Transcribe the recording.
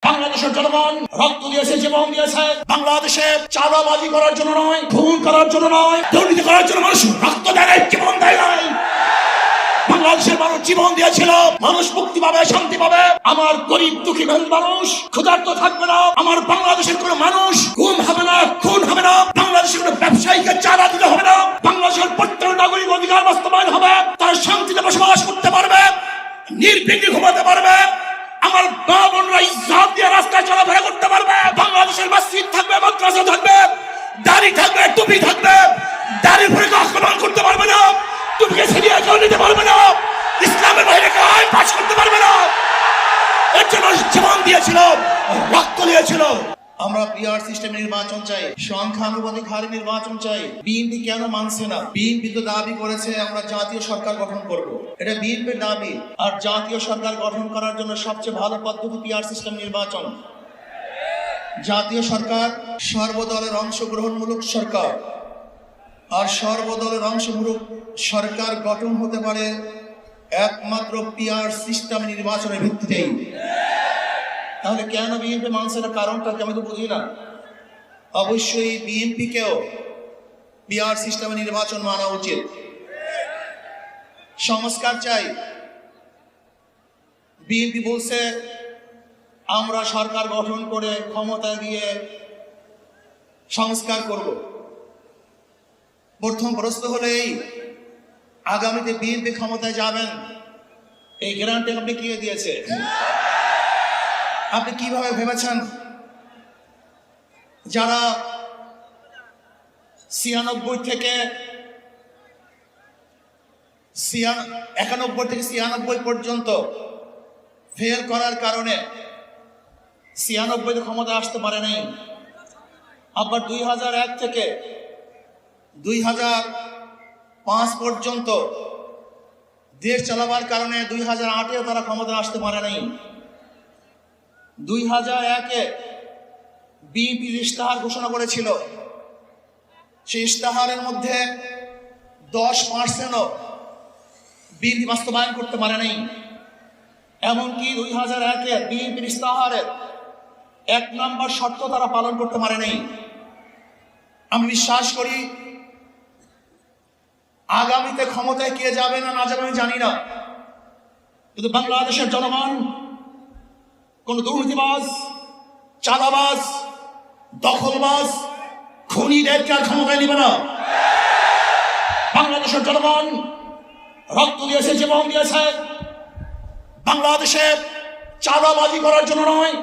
বাংলাদেশের জনগণ রক্ত দিয়েছে, জীবন দিয়েছে। বাংলাদেশে চাঁদাবাজি করার জন্য নয়, খুন করার জন্য নয়, দুর্নীতি করার জন্য মানুষ রক্ত দেয় নাই, জীবন দেয় নাই। বাংলাদেশের মানুষ জীবন দিয়েছিল, মানুষ মুক্তি পাবে, শান্তি পাবে। আমার গরিব দুঃখী মানুষ ক্ষুধার্ত থাকবে না। আমার বাংলাদেশের কোন মানুষ গুম হবে না, খুন হবে না। বাংলাদেশের কোন ব্যবসায়ীকে চাঁদা দিতে হবে না। বাংলাদেশের প্রত্যেক নাগরিক অধিকার বাস্তবায়ন হবে, তারা শান্তিতে বসবাস করতে পারবে, নির্বিঘ্নে ঘুমাতে পারবে। আমার মা বোনরা ইজ্জত দিয়ে রাস্তায় চলাফেরা করতে পারবে। বাংলাদেশের মসজিদ থাকবে, মাদ্রাসা থাকবে, দাড়ি থাকবে, টুপি থাকবে। দাড়ির উপরে আক্রমণ করতে পারবে না, টুপিকে ছিনিয়ে কেউ নিতে পারবে না, ইসলামের বাইরে কেউ আইন পাস করতে পারবে না। এর জন্য জীবন দিয়েছিল, রক্ত দিয়েছিল। আমরা পিআর সিস্টেম নির্বাচন চাই, সংখ্যানুপাতিক হারে নির্বাচন চাই। বিএনপি কেন মানছে না? বিএনপি তো দাবি করেছে আমরা জাতীয় সরকার গঠন করব, এটা বিএনপির দাবি। আর জাতীয় সরকার গঠন করার জন্য সবচেয়ে ভালো পদ্ধতি পিআর সিস্টেম নির্বাচন। জাতীয় সরকার সর্বদলের অংশগ্রহণমূলক সরকার, আর সর্বদলের অংশমূলক সরকার গঠন হতে পারে একমাত্র পিআর সিস্টেম নির্বাচনের ভিত্তিতেই। তাহলে কেন বিএনপি মানছে না? কারণটা আমি তো বুঝি না। অবশ্যই বিএনপিকেও পিআর সিস্টেমে নির্বাচন মানা উচিত। সংস্কার চাই। বিএনপি বলছে আমরা সরকার গঠন করে ক্ষমতায় গিয়ে সংস্কার করব। প্রথম প্রশ্ন হলো এই, আগামীতে বিএনপি ক্ষমতায় যাবেন, এই গ্যারান্টি আপনি কে দিয়েছে? আপনি কিভাবে ভেবেছেন যারা 91 থেকে 91 পর্যন্ত ফেল করার কারণে 96 ক্ষমতা আসতে পারে নাই। আবার 2001 থেকে 2005 পর্যন্ত দেশ চালাবার কারণে 2008-এও তারা ক্ষমতা আসতে পারে নাই। 2001-এ বিএনপি ইশতেহার ঘোষণা করেছিল, সেই ইশতেহারের মধ্যে 10%ও বিএনপি বাস্তবায়ন করতে পারে নাই। এমনকি 2001-এ বিএনপির ইশতেহারের 1 নম্বর শর্ত তারা পালন করতে পারে নাই। আমি বিশ্বাস করি আগামীতে ক্ষমতায় কে যাবে না যাবে আমি জানি না, কিন্তু বাংলাদেশের জনগণ কোন দুর্নীতিবাজ, চাঁদাবাজ, দখলবাজ, খুনিদেরকে আর ক্ষমতায় নিবে না। বাংলাদেশের জনগণ রক্ত দিয়েছে, জীবন দিয়েছে। বাংলাদেশে চাঁদাবাজি করার জন্য নয়,